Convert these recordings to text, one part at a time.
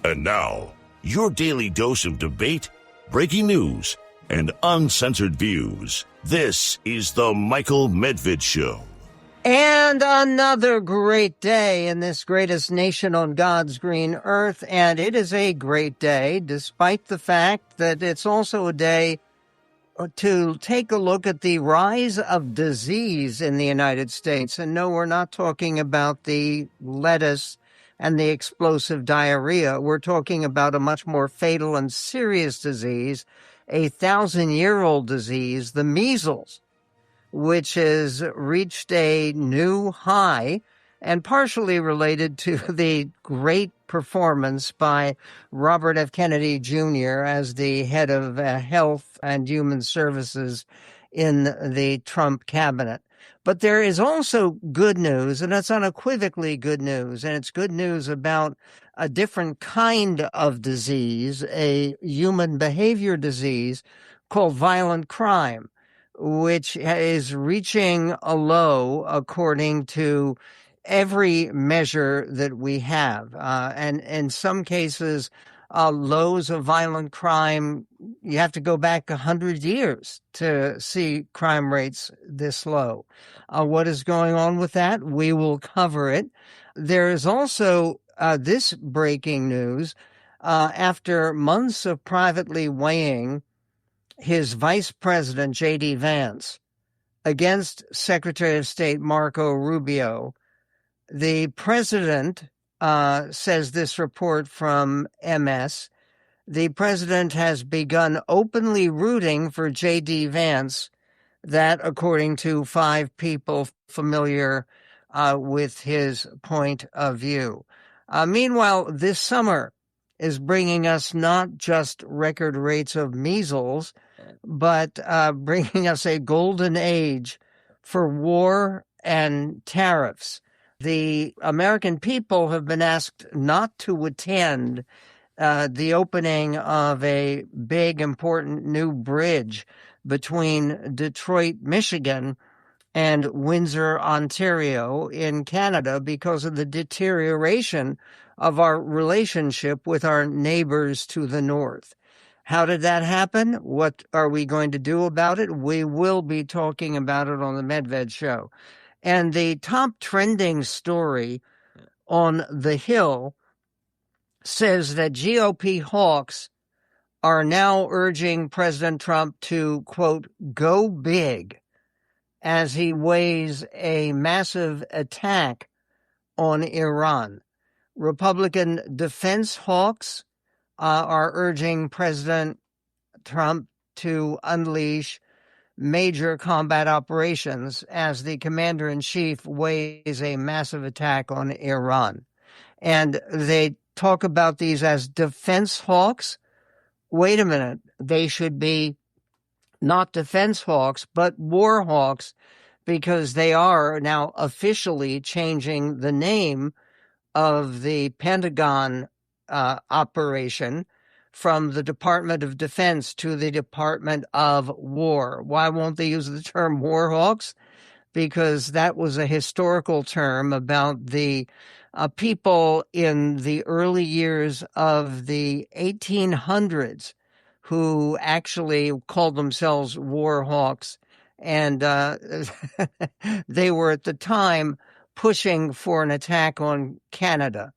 And now, your daily dose of debate, breaking news, and uncensored views. This is the Michael Medved Show. And another great day in this greatest nation on God's green earth. And it is a great day, despite the fact that it's also a day to take a look at the rise of disease in the United States. And no, we're not talking about the lettuce and the explosive diarrhea. We're talking about a much more fatal and serious disease, a 1,000-year-old disease, the measles, which has reached a new high and partially related to the great performance by Robert F. Kennedy Jr. as the head of Health and Human Services in the Trump cabinet. But there is also good news, and it's unequivocally good news, and it's good news about a different kind of disease, a human behavior disease called violent crime, which is reaching a low according to every measure that we have. And in some cases, lows of violent crime, you have to go back 100 years to see crime rates this low. What is going on with that? We will cover it. There is also this breaking news. After months of privately weighing his vice president, J.D. Vance, against Secretary of State Marco Rubio, the president, says this report from MS, the president has begun openly rooting for J.D. Vance, that according to 5 people familiar with his point of view. Meanwhile, this summer is bringing us not just record rates of measles, but bringing us a golden age for war and tariffs. The American people have been asked not to attend the opening of a big, important new bridge between Detroit, Michigan, and Windsor, Ontario in Canada because of the deterioration of our relationship with our neighbors to the north. How did that happen? What are we going to do about it? We will be talking about it on the Medved Show. And the top trending story on the Hill says that GOP hawks are now urging President Trump to, quote, go big as he weighs a massive attack on Iran. Republican defense hawks are urging President Trump to unleash major combat operations as the commander-in-chief weighs a massive attack on Iran. And they talk about these as defense hawks. Wait a minute. They should be not defense hawks, but war hawks, because they are now officially changing the name of the Pentagon operation from the Department of Defense to the Department of War. Why won't they use the term war hawks? Because that was a historical term about the people in the early years of the 1800s who actually called themselves war hawks. And they were at the time pushing for an attack on Canada.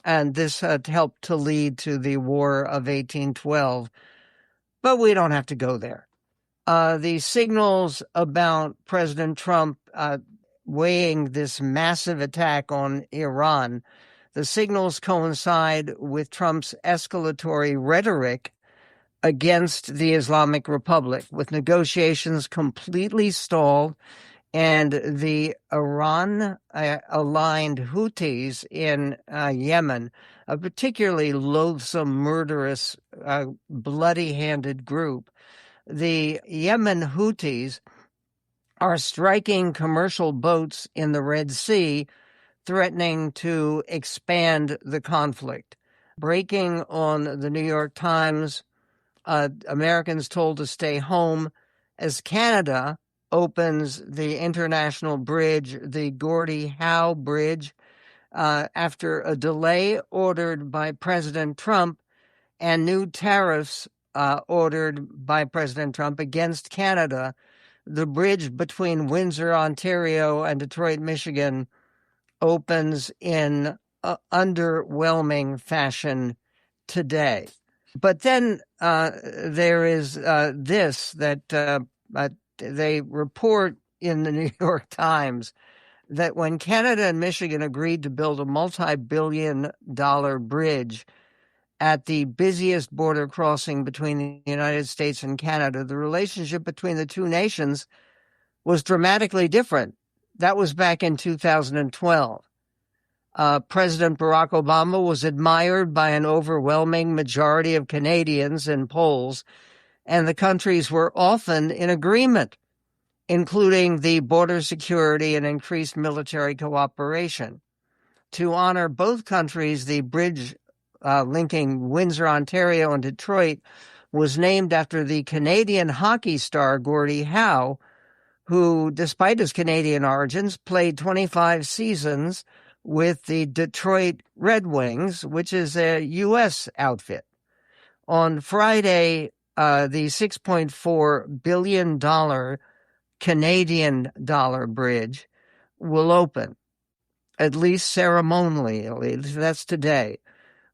And this had helped to lead to the War of 1812. But we don't have to go there. The signals about President Trump weighing this massive attack on Iran, the signals coincide with Trump's escalatory rhetoric against the Islamic Republic, with negotiations completely stalled and the Iran-aligned Houthis in Yemen, a particularly loathsome, murderous, bloody-handed group. The Yemen Houthis are striking commercial boats in the Red Sea, threatening to expand the conflict. Breaking on the New York Times, Americans told to stay home as Canada opens the international bridge, the Gordie Howe Bridge, after a delay ordered by President Trump and new tariffs ordered by President Trump against Canada. The bridge between Windsor, Ontario, and Detroit, Michigan opens in underwhelming fashion today. But then there is this that they report in the New York Times that when Canada and Michigan agreed to build a multi-billion-dollar bridge at the busiest border crossing between the United States and Canada, the relationship between the two nations was dramatically different. That was back in 2012. President Barack Obama was admired by an overwhelming majority of Canadians in polls, and the countries were often in agreement, including the border security and increased military cooperation. To honor both countries, the bridge linking Windsor, Ontario, and Detroit was named after the Canadian hockey star Gordie Howe, who, despite his Canadian origins, played 25 seasons with the Detroit Red Wings, which is a U.S. outfit. On Friday, the $6.4 billion Canadian dollar bridge will open, at least ceremonially, that's today,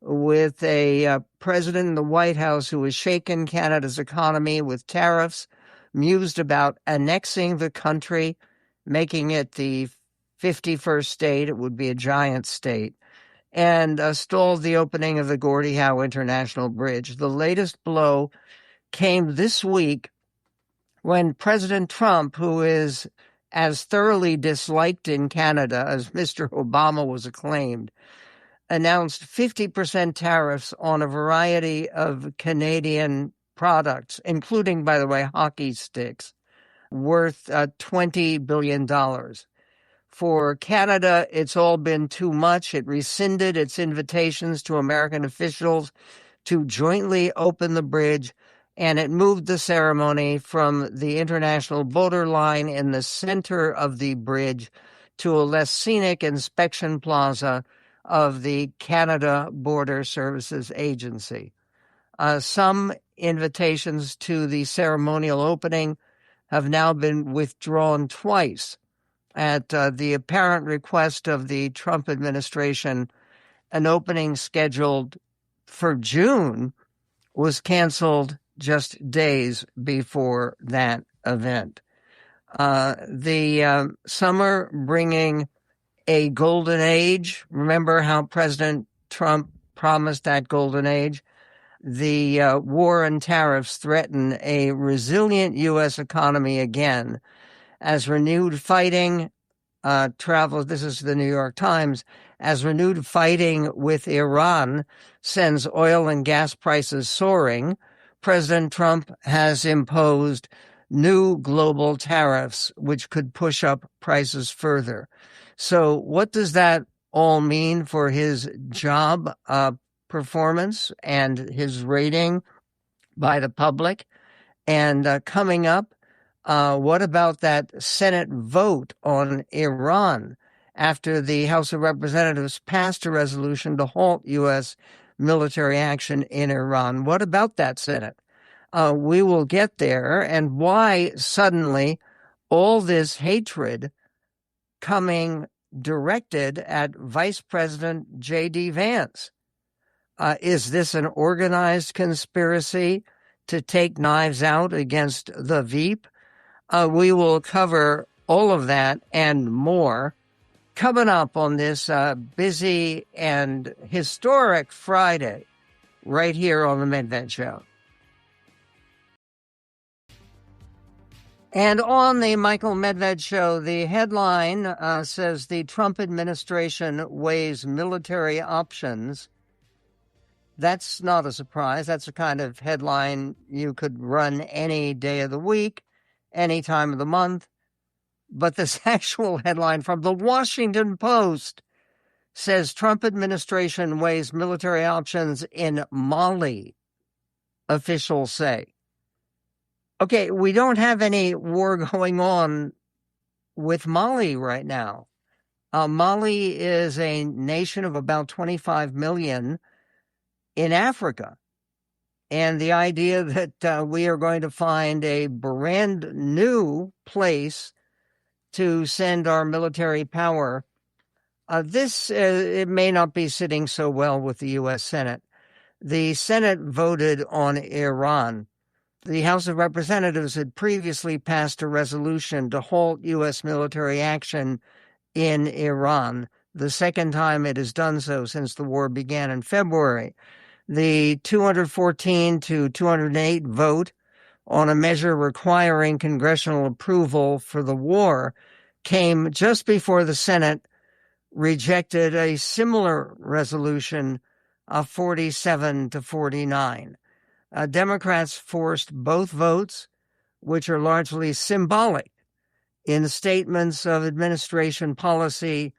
with a president in the White House who has shaken Canada's economy with tariffs, mused about annexing the country, making it the 51st state. It would be a giant state, and stalled the opening of the Gordie Howe International Bridge. The latest blow came this week when President Trump, who is as thoroughly disliked in Canada as Mr. Obama was acclaimed, announced 50% tariffs on a variety of Canadian products, including, by the way, hockey sticks, worth $20 billion. For Canada, it's all been too much. It rescinded its invitations to American officials to jointly open the bridge, and it moved the ceremony from the international borderline in the center of the bridge to a less scenic inspection plaza of the Canada Border Services Agency. Some invitations to the ceremonial opening have now been withdrawn twice at the apparent request of the Trump administration. An opening scheduled for June was canceled just days before that event. The summer bringing a golden age. Remember how President Trump promised that golden age? The war and tariffs threaten a resilient U.S. economy again as renewed fighting travels. This is the New York Times. As renewed fighting with Iran sends oil and gas prices soaring, President Trump has imposed new global tariffs, which could push up prices further. So what does that all mean for his job performance and his rating by the public? And coming up, what about that Senate vote on Iran after the House of Representatives passed a resolution to halt U.S. military action in Iran? What about that Senate? We will get there. And why suddenly all this hatred coming directed at Vice President J.D. Vance? Is this an organized conspiracy to take knives out against the Veep? We will cover all of that and more coming up on this busy and historic Friday right here on the Medved Show. And on the Michael Medved Show, the headline says the Trump administration weighs military options. That's not a surprise. That's a kind of headline you could run any day of the week, any time of the month. But this actual headline from the Washington Post says Trump administration weighs military options in Mali, officials say. Okay, we don't have any war going on with Mali right now. Mali is a nation of about 25 million in Africa. And the idea that we are going to find a brand new place to send our military power, it may not be sitting so well with the U.S. Senate. The Senate voted on Iran. The House of Representatives had previously passed a resolution to halt U.S. military action in Iran, the second time it has done so since the war began in February. The 214 to 208 vote on a measure requiring congressional approval for the war came just before the Senate rejected a similar resolution of 47 to 49. Democrats forced both votes, which are largely symbolic. In statements of administration policy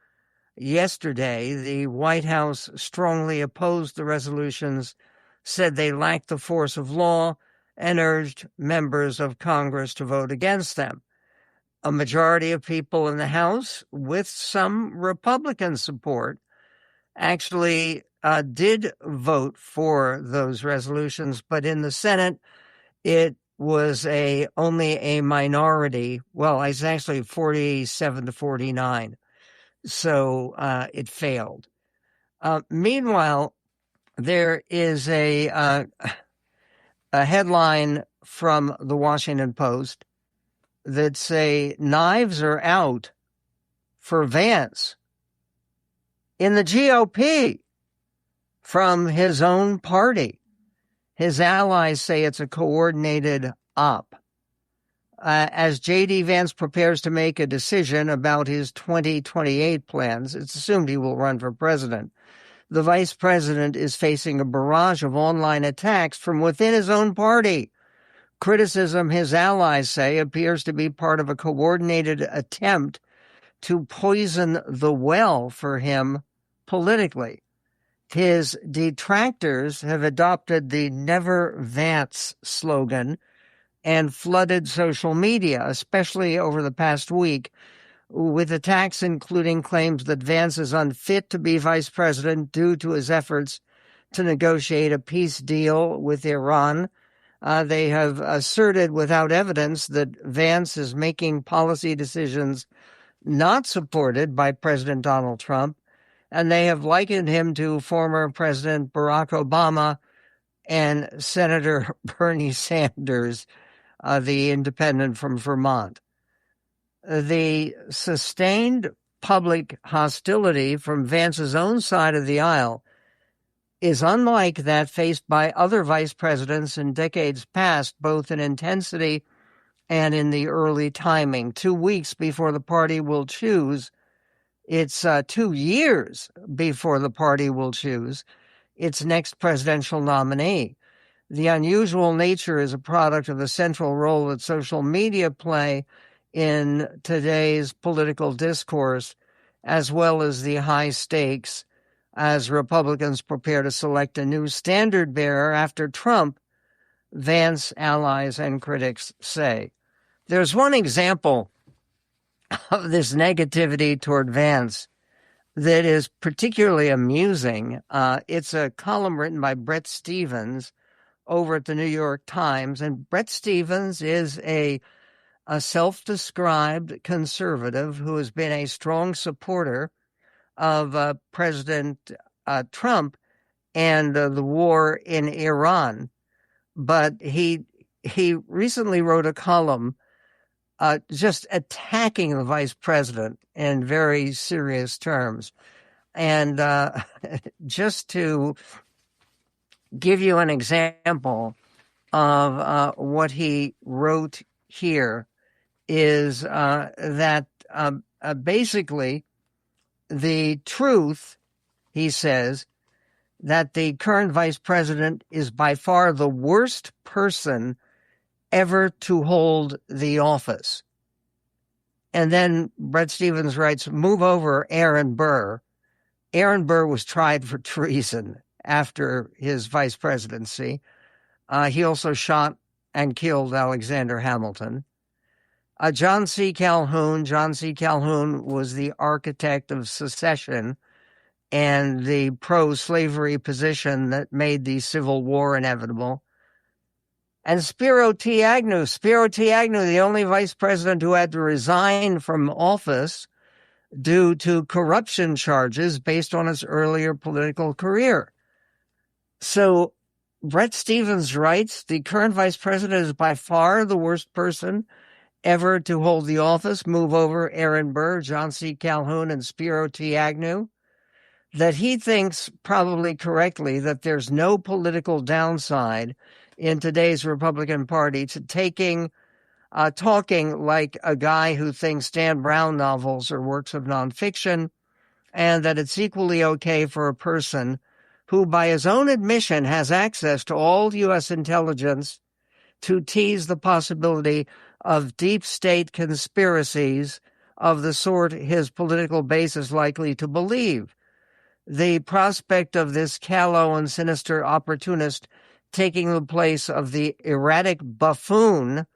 yesterday, the White House strongly opposed the resolutions, said they lacked the force of law, and urged members of Congress to vote against them. A majority of people in the House, with some Republican support, actually did vote for those resolutions, but in the Senate, it was only a minority. Well, it's actually 47 to 49. So it failed. Meanwhile, there is a headline from the Washington Post that say knives are out for Vance in the GOP from his own party. His allies say it's a coordinated op. As J.D. Vance prepares to make a decision about his 2028 plans, it's assumed he will run for president. The vice president is facing a barrage of online attacks from within his own party. Criticism, his allies say, appears to be part of a coordinated attempt to poison the well for him politically. His detractors have adopted the Never Vance slogan and flooded social media, especially over the past week, with attacks including claims that Vance is unfit to be vice president due to his efforts to negotiate a peace deal with Iran. They have asserted without evidence that Vance is making policy decisions not supported by President Donald Trump, and they have likened him to former President Barack Obama and Senator Bernie Sanders, the independent from Vermont. The sustained public hostility from Vance's own side of the aisle is unlike that faced by other vice presidents in decades past, both in intensity and in the early timing. 2 weeks before the party will choose, it's 2 years before the party will choose its next presidential nominee. The unusual nature is a product of the central role that social media play in today's political discourse, as well as the high stakes as Republicans prepare to select a new standard bearer after Trump, Vance allies and critics say. There's one example of this negativity toward Vance that is particularly amusing. It's a column written by Bret Stephens over at the New York Times, and Bret Stephens is a self-described conservative who has been a strong supporter of President Trump and the war in Iran. But he recently wrote a column just attacking the vice president in very serious terms. And just to give you an example of what he wrote here is that basically the truth, he says, that the current vice president is by far the worst person ever to hold the office. And then Bret Stephens writes, move over Aaron Burr. Aaron Burr was tried for treason after his vice presidency. He also shot and killed Alexander Hamilton. John C. Calhoun. John C. Calhoun was the architect of secession and the pro-slavery position that made the Civil War inevitable. And Spiro T. Agnew. Spiro T. Agnew, the only vice president who had to resign from office due to corruption charges based on his earlier political career. So Bret Stephens writes, the current vice president is by far the worst person ever to hold the office. Move over Aaron Burr, John C. Calhoun, and Spiro T. Agnew. That he thinks, probably correctly, that there's no political downside in today's Republican Party to talking like a guy who thinks Dan Brown novels are works of nonfiction, and that it's equally okay for a person who, by his own admission, has access to all U.S. intelligence to tease the possibility of deep state conspiracies of the sort his political base is likely to believe. The prospect of this callow and sinister opportunist taking the place of the erratic buffoon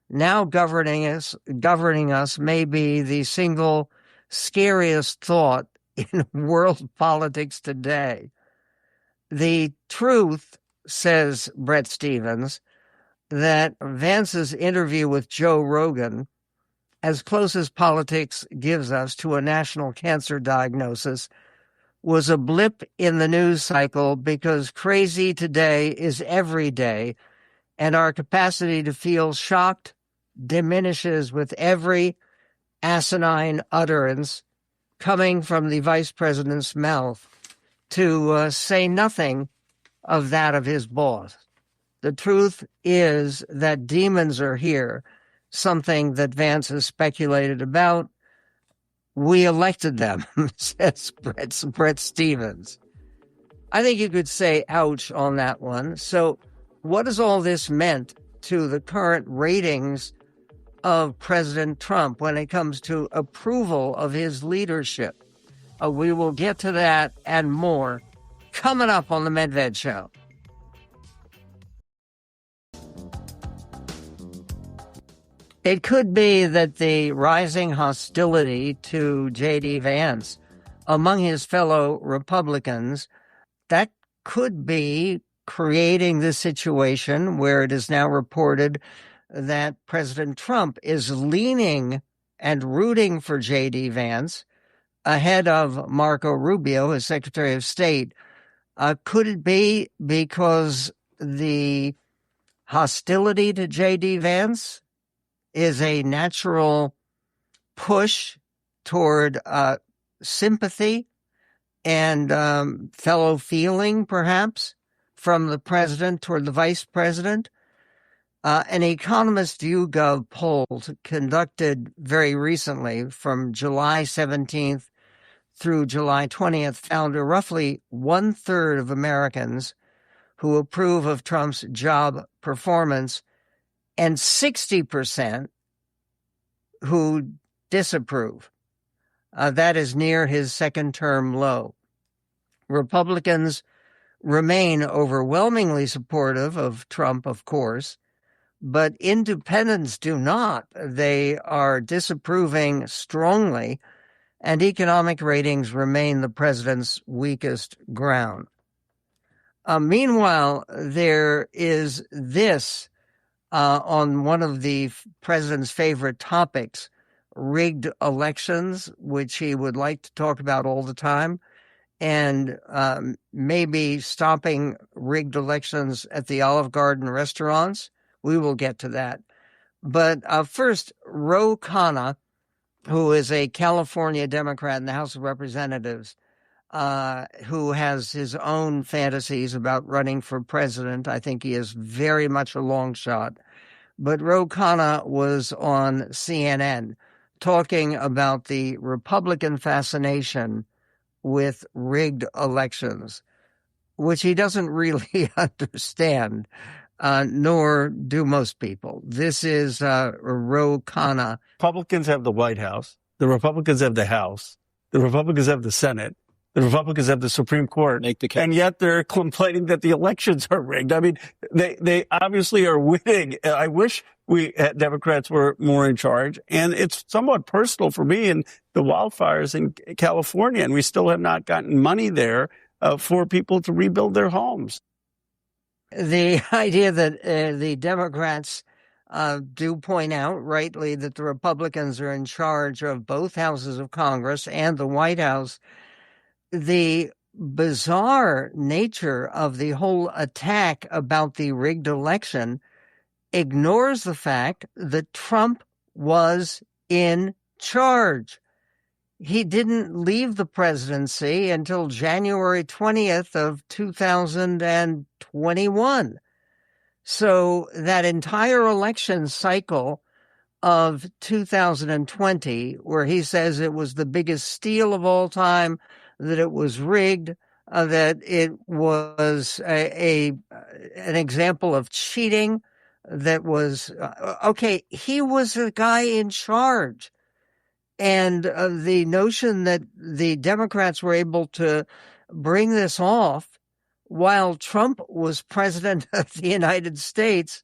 now governing us may be the single scariest thought in world politics today. The truth, says Bret Stephens, that Vance's interview with Joe Rogan, as close as politics gives us to a national cancer diagnosis, was a blip in the news cycle because crazy today is every day, and our capacity to feel shocked diminishes with every asinine utterance coming from the vice president's mouth, to say nothing of that of his boss. The truth is that demons are here, something that Vance has speculated about. We elected them, says Bret Stephens. I think you could say ouch on that one. So what has all this meant to the current ratings of President Trump when it comes to approval of his leadership? We will get to that and more coming up on the Medved Show. It could be that the rising hostility to J.D. Vance among his fellow Republicans, that could be creating this situation where it is now reported that President Trump is leaning and rooting for J.D. Vance ahead of Marco Rubio, his Secretary of State. Could it be because the hostility to J.D. Vance is a natural push toward sympathy and fellow feeling, perhaps, from the president toward the vice president? An Economist YouGov poll conducted very recently from July 17th through July 20th found a roughly 1/3 of Americans who approve of Trump's job performance and 60% who disapprove. That is near his second-term low. Republicans remain overwhelmingly supportive of Trump, of course, but independents do not. They are disapproving strongly, and economic ratings remain the president's weakest ground. Meanwhile, there is this on one of the president's favorite topics, rigged elections, which he would like to talk about all the time, and maybe stopping rigged elections at the Olive Garden restaurants. We will get to that. But first, Ro Khanna, who is a California Democrat in the House of Representatives, who has his own fantasies about running for president. I think he is very much a long shot. But Ro Khanna was on CNN talking about the Republican fascination with rigged elections, which he doesn't really understand, nor do most people. This is Ro Khanna. Republicans have the White House. The Republicans have the House. The Republicans have the Senate. The Republicans have the Supreme Court. And yet they're complaining that the elections are rigged. I mean, they obviously are winning. I wish Democrats were more in charge. And it's somewhat personal for me in the wildfires in California, and we still have not gotten money there for people to rebuild their homes. The idea that the Democrats do point out rightly that the Republicans are in charge of both houses of Congress and the White House, the bizarre nature of the whole attack about the rigged election ignores the fact that Trump was in charge. He didn't leave the presidency until January 20th of 2021. So that entire election cycle of 2020, where he says it was the biggest steal of all time, that it was rigged, that it was an example of cheating, that was, okay, he was the guy in charge. And the notion that the Democrats were able to bring this off while Trump was president of the United States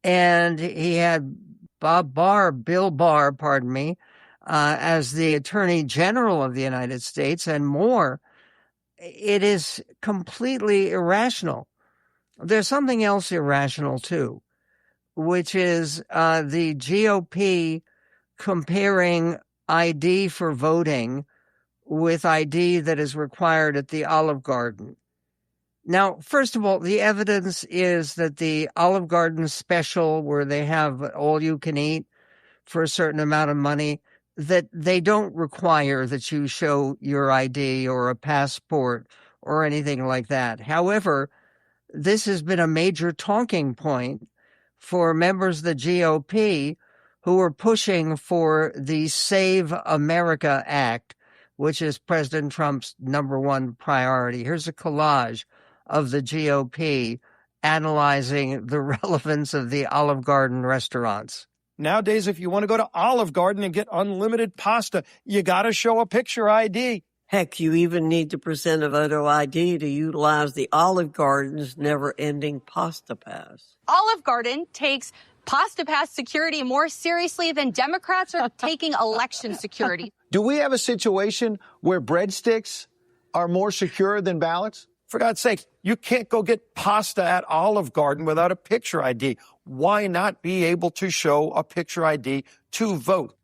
and he had Bill Barr, as the Attorney General of the United States and more, it is completely irrational. There's something else irrational, too, which is the GOP comparing ID for voting with ID that is required at the Olive Garden. Now, first of all, the evidence is that the Olive Garden special, where they have all you can eat for a certain amount of money, that they don't require that you show your ID or a passport or anything like that. However, this has been a major talking point for members of the GOP who are pushing for the Save America Act, which is President Trump's number one priority. Here's a collage of the GOP analyzing the relevance of the Olive Garden restaurants. Nowadays, if you want to go to Olive Garden and get unlimited pasta, you got to show a picture ID. Heck, you even need to present a photo ID to utilize the Olive Garden's never-ending pasta pass. Olive Garden takes pasta pass security more seriously than Democrats are taking election security. Do we have a situation where breadsticks are more secure than ballots? For God's sake, you can't go get pasta at Olive Garden without a picture ID. Why not be able to show a picture ID to vote?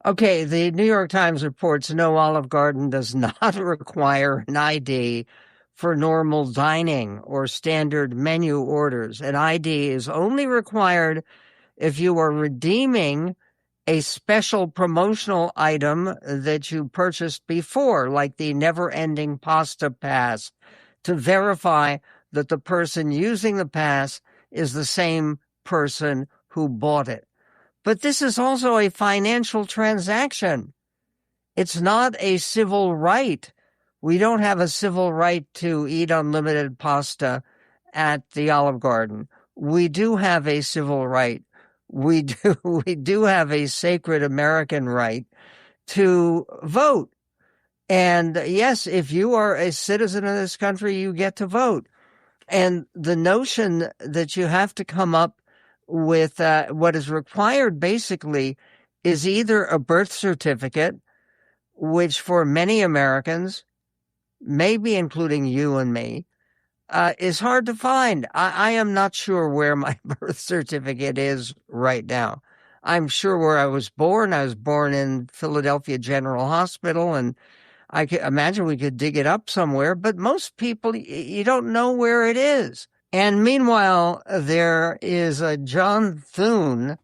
Okay, the New York Times reports no, Olive Garden does not require an ID for normal dining or standard menu orders. An ID is only required if you are redeeming a special promotional item that you purchased before, like the never-ending pasta pass, to verify that the person using the pass is the same person who bought it. But this is also a financial transaction. It's not a civil right. We don't have a civil right to eat unlimited pasta at the Olive Garden. We do have a civil right. We do have a sacred American right to vote. And yes, if you are a citizen of this country, you get to vote. And the notion that you have to come up with what is required basically is either a birth certificate, which for many Americans, maybe including you and me, is hard to find. I am not sure where my birth certificate is right now. I'm sure where I was born. I was born in Philadelphia General Hospital, and I could imagine we could dig it up somewhere, but most people, you don't know where it is. And meanwhile, there is a John Thune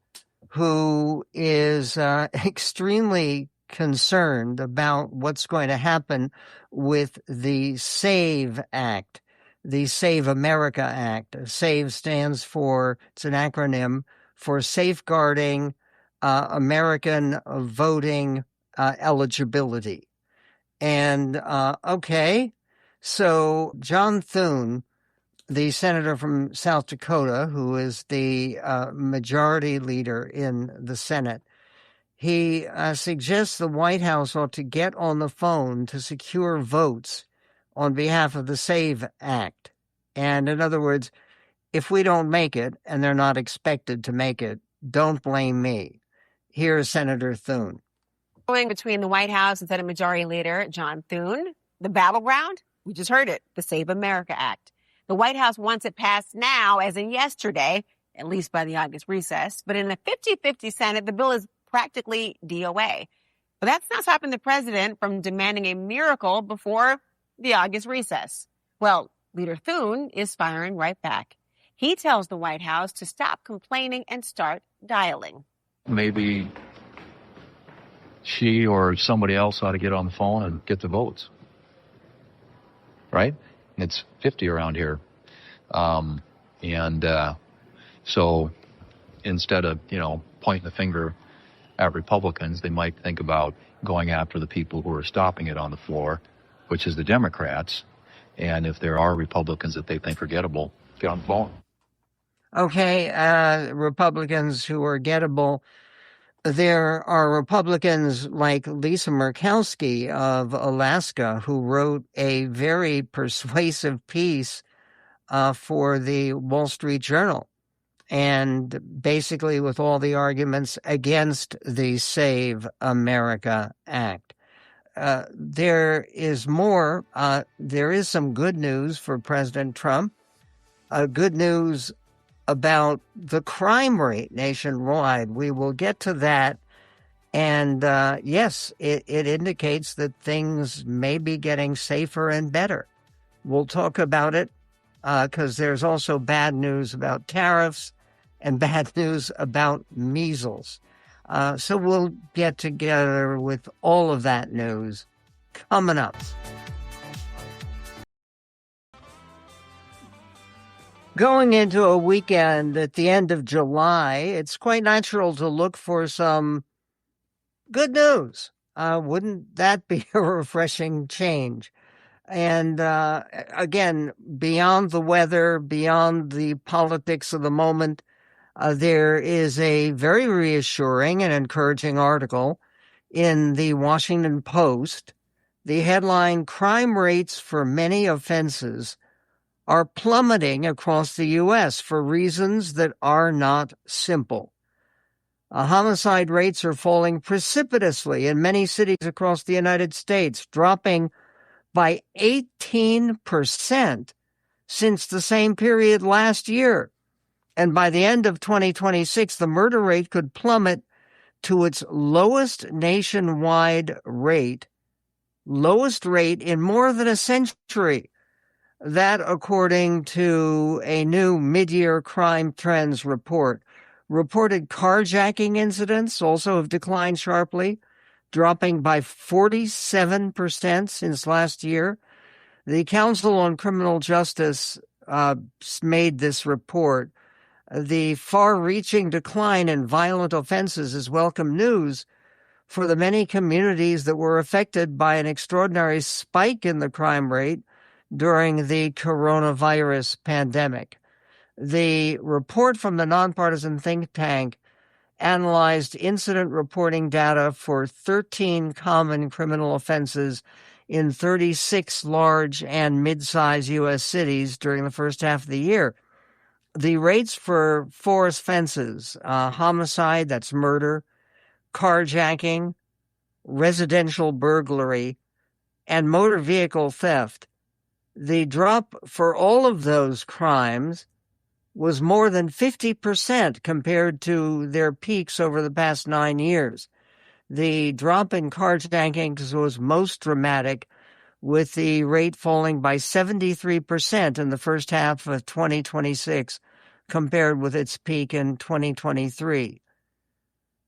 who is extremely concerned about what's going to happen with the SAVE Act, the Save America Act. SAVE stands for, it's an acronym for Safeguarding American Voting Eligibility. And, okay, so John Thune, the senator from South Dakota, who is the majority leader in the Senate, he suggests the White House ought to get on the phone to secure votes on behalf of the SAVE Act. And in other words, if we don't make it, and they're not expected to make it, Don't blame me. Here's Senator Thune. Going between the White House and Senate Majority Leader John Thune, the battleground, we just heard it, the Save America Act. The White House wants it passed now, as in yesterday, at least by the August recess. But in the 50-50 Senate, the bill is practically DOA. But that's not stopping the president from demanding a miracle before the August recess. Well, Leader Thune is firing right back. He tells the White House to stop complaining and start dialing. Maybe she or somebody else ought to get on the phone and get the votes. Right? It's 50 around here. So instead of, pointing the finger at Republicans, they might think about going after the people who are stopping it on the floor, which is the Democrats. And if there are Republicans that they think are gettable, get on the phone. Okay, Republicans who are gettable. There are Republicans like Lisa Murkowski of Alaska who wrote a very persuasive piece for the Wall Street Journal, and basically with all the arguments against the Save America Act. There is more. There is some good news for President Trump. Good news about the crime rate nationwide. We will get to that. And yes, it indicates that things may be getting safer and better. We'll talk about it because there's also bad news about tariffs and bad news about measles. So we'll get together with all of that news coming up. Going into a weekend at the end of July, it's quite natural to look for some good news. Wouldn't that be a refreshing change? And again, beyond the weather, beyond the politics of the moment, there is a very reassuring and encouraging article in the Washington Post. The headline, "Crime rates for many offenses are plummeting across the U.S. for reasons that are not simple." Homicide rates are falling precipitously in many cities across the United States, dropping by 18% since the same period last year. And by the end of 2026, the murder rate could plummet to its lowest nationwide rate, lowest rate in more than a century. That, according to a new mid-year crime trends report. Reported carjacking incidents also have declined sharply, dropping by 47% since last year. The Council on Criminal Justice made this report. The far-reaching decline in violent offenses is welcome news for the many communities that were affected by an extraordinary spike in the crime rate during the coronavirus pandemic. The report from the nonpartisan think tank analyzed incident reporting data for 13 common criminal offenses in 36 large and mid-sized U.S. cities during the first half of the year. The rates for four offenses, homicide, that's murder, carjacking, residential burglary, and motor vehicle theft, the drop for all of those crimes was more than 50% compared to their peaks over the past 9 years. The drop in carjackings was most dramatic, with the rate falling by 73% in the first half of 2026 compared with its peak in 2023.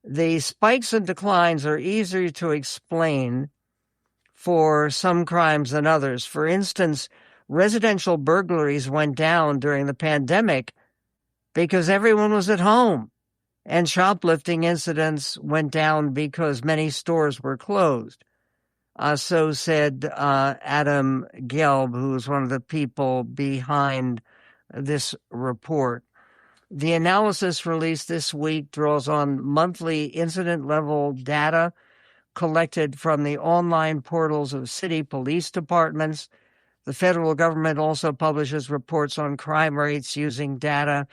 The spikes and declines are easier to explain for some crimes than others. For instance, residential burglaries went down during the pandemic because everyone was at home, and shoplifting incidents went down because many stores were closed. So said Adam Gelb, who is one of the people behind this report. The analysis released this week draws on monthly incident-level data collected from the online portals of city police departments. The federal government also publishes reports on crime rates using data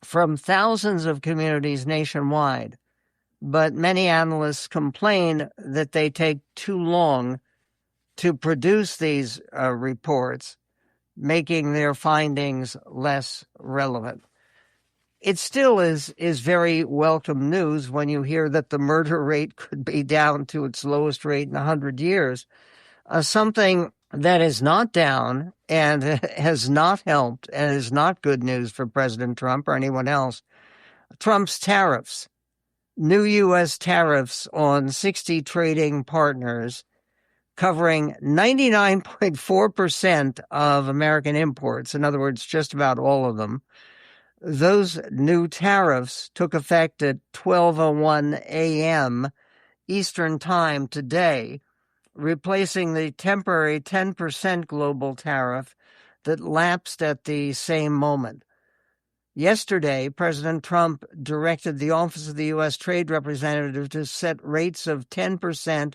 from thousands of communities nationwide. But many analysts complain that they take too long to produce these reports, making their findings less relevant. It still is very welcome news when you hear that the murder rate could be down to its lowest rate in 100 years. Something that is not down and has not helped and is not good news for President Trump or anyone else. Trump's tariffs, new U.S. tariffs on 60 trading partners covering 99.4% of American imports, in other words, just about all of them. Those new tariffs took effect at 12:01 a.m. Eastern Time today, replacing the temporary 10% global tariff that lapsed at the same moment. Yesterday, President Trump directed the Office of the U.S. Trade Representative to set rates of 10%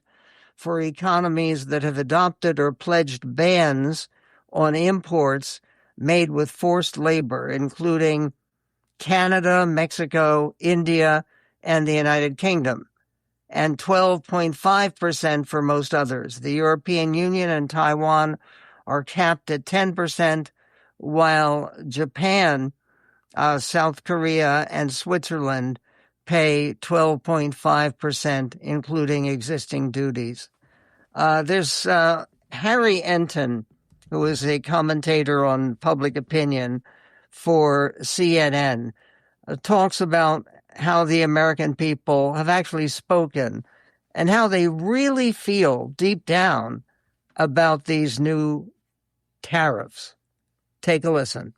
for economies that have adopted or pledged bans on imports made with forced labor, including Canada, Mexico, India, and the United Kingdom, and 12.5% for most others. The European Union and Taiwan are capped at 10%, while Japan, South Korea, and Switzerland pay 12.5%, including existing duties. There's Harry Enton, who is a commentator on public opinion for CNN, talks about how the American people have actually spoken and how they really feel deep down about these new tariffs. Take a listen.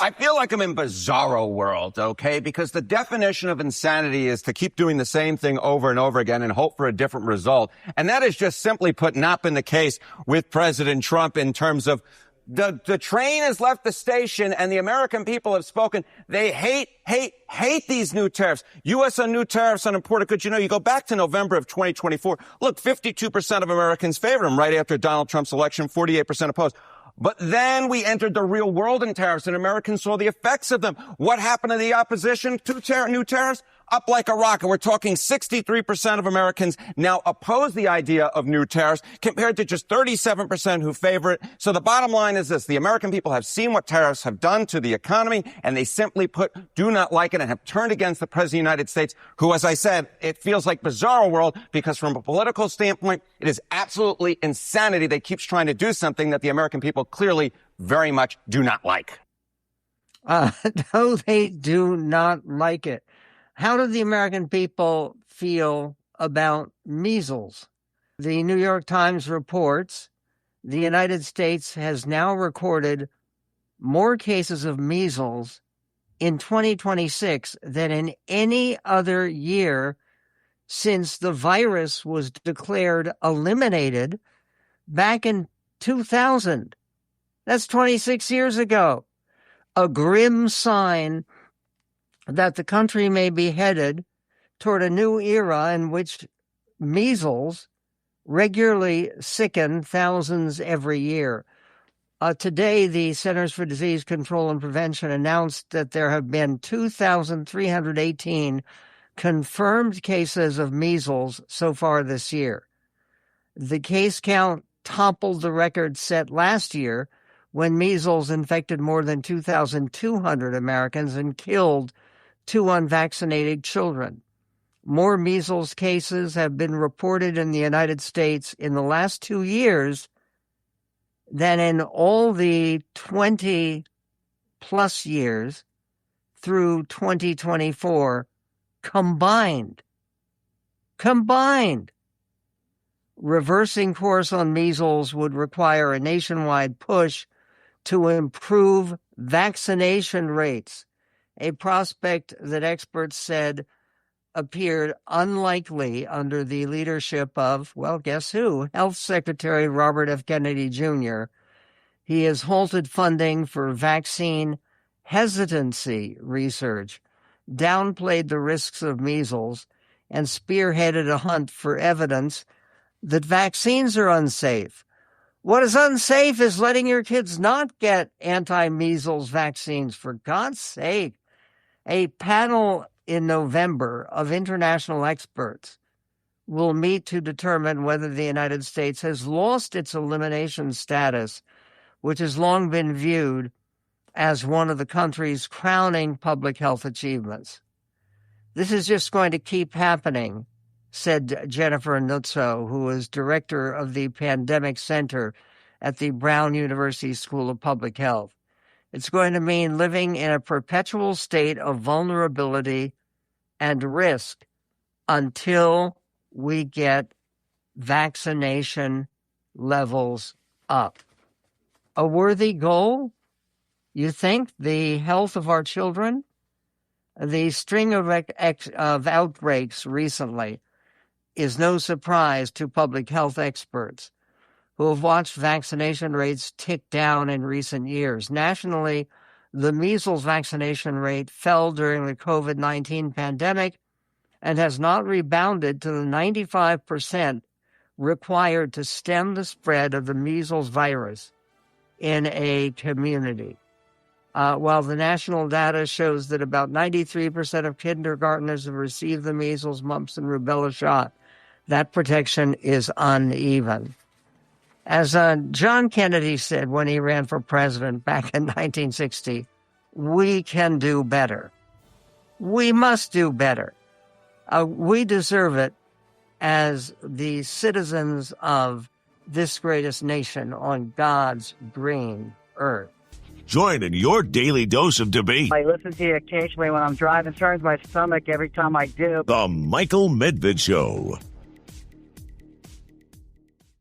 I feel like I'm in bizarro world, okay? Because the definition of insanity is to keep doing the same thing over and over again and hope for a different result. And that is just simply put not been the case with President Trump in terms of the train has left the station and the American people have spoken. They hate these new tariffs. U.S. on new tariffs on imported goods. You know, you go back to November of 2024. Look, 52% of Americans favor him right after Donald Trump's election, 48% opposed. But then we entered the real world in tariffs and Americans saw the effects of them. What happened to the opposition to new tariffs? Up like a rocket. We're talking 63% of Americans now oppose the idea of new tariffs compared to just 37% who favor it. So the bottom line is this. The American people have seen what tariffs have done to the economy and they simply put do not like it and have turned against the President of the United States who, as I said, it feels like bizarre world because from a political standpoint, it is absolutely insanity that keeps trying to do something that the American people clearly very much do not like. No, they do not like it. How do the American people feel about measles? The New York Times reports the United States has now recorded more cases of measles in 2026 than in any other year since the virus was declared eliminated back in 2000. That's 26 years ago. A grim sign that the country may be headed toward a new era in which measles regularly sicken thousands every year. Today, the Centers for Disease Control and Prevention announced that there have been 2,318 confirmed cases of measles so far this year. The case count toppled the record set last year when measles infected more than 2,200 Americans and killed 2 unvaccinated children. More measles cases have been reported in the United States in the last 2 years than in all the 20-plus years through 2024 combined. Reversing course on measles would require a nationwide push to improve vaccination rates, a prospect that experts said appeared unlikely under the leadership of, well, guess who? Health Secretary Robert F. Kennedy Jr. He has halted funding for vaccine hesitancy research, downplayed the risks of measles, and spearheaded a hunt for evidence that vaccines are unsafe. What is unsafe is letting your kids not get anti-measles vaccines, for God's sake. A panel in November of international experts will meet to determine whether the United States has lost its elimination status, which has long been viewed as one of the country's crowning public health achievements. This is just going to keep happening, said Jennifer Nuzzo, who is director of the Pandemic Center at the Brown University School of Public Health. It's going to mean living in a perpetual state of vulnerability and risk until we get vaccination levels up. A worthy goal? You think? The health of our children? The string of outbreaks recently is no surprise to public health experts who have watched vaccination rates tick down in recent years. Nationally, the measles vaccination rate fell during the COVID-19 pandemic and has not rebounded to the 95% required to stem the spread of the measles virus in a community. While the national data shows that about 93% of kindergartners have received the measles, mumps, and rubella shot, that protection is uneven. As John Kennedy said when he ran for president back in 1960, we can do better. We must do better. We deserve it as the citizens of this greatest nation on God's green earth. Join in your daily dose of debate. I listen to you occasionally when I'm driving. It turns my stomach every time I do. The Michael Medved Show.